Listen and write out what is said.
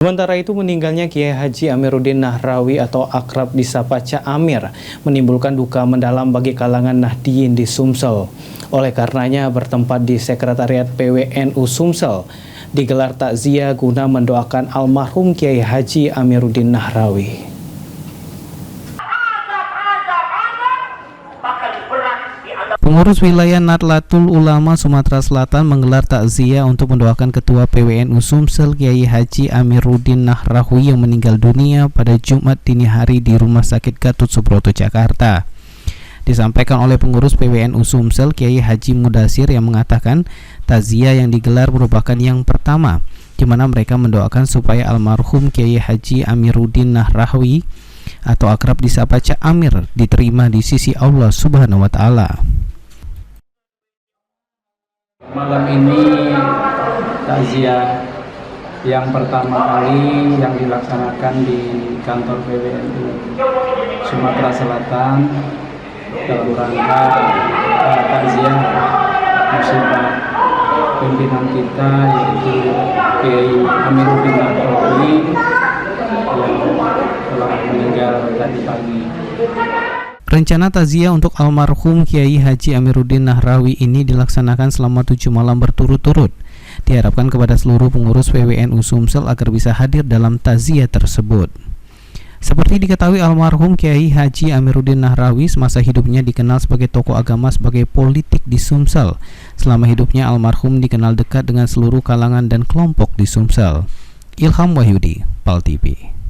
Sementara itu meninggalnya Kiai Haji Amiruddin Nahrawi atau akrab disapa Cak Amir menimbulkan duka mendalam bagi kalangan Nahdliyin di Sumsel. Oleh karenanya bertempat di Sekretariat PWNU Sumsel digelar takziah guna mendoakan almarhum Kiai Haji Amiruddin Nahrawi. Pengurus wilayah Nahdlatul Ulama Sumatera Selatan menggelar takziah untuk mendoakan Ketua PWNU Sumsel Kiai Haji Amiruddin Nahrawi yang meninggal dunia pada Jumat dini hari di Rumah Sakit Gatot Subroto, Jakarta. Disampaikan oleh pengurus PWNU Sumsel Kiai Haji Mudasir yang mengatakan takziah yang digelar merupakan yang pertama di mana mereka mendoakan supaya almarhum Kiai Haji Amiruddin Nahrawi atau akrab disapa Cak Amir diterima di sisi Allah Subhanahu wa taala. Malam ini takziah yang pertama kali yang dilaksanakan di kantor PWNU Sumatera Selatan dalam rangka takziah musibah pimpinan kita yaitu Kiai Amiruddin Nahrawi yang telah meninggal tadi pagi. Rencana takziah untuk almarhum Kiai Haji Amiruddin Nahrawi ini dilaksanakan selama 7 malam berturut-turut. Diharapkan kepada seluruh pengurus PWNU Sumsel agar bisa hadir dalam takziah tersebut. Seperti diketahui, almarhum Kiai Haji Amiruddin Nahrawi semasa hidupnya dikenal sebagai tokoh agama, sebagai politik di Sumsel. Selama hidupnya almarhum dikenal dekat dengan seluruh kalangan dan kelompok di Sumsel. Ilham Wahyudi, PAL TV.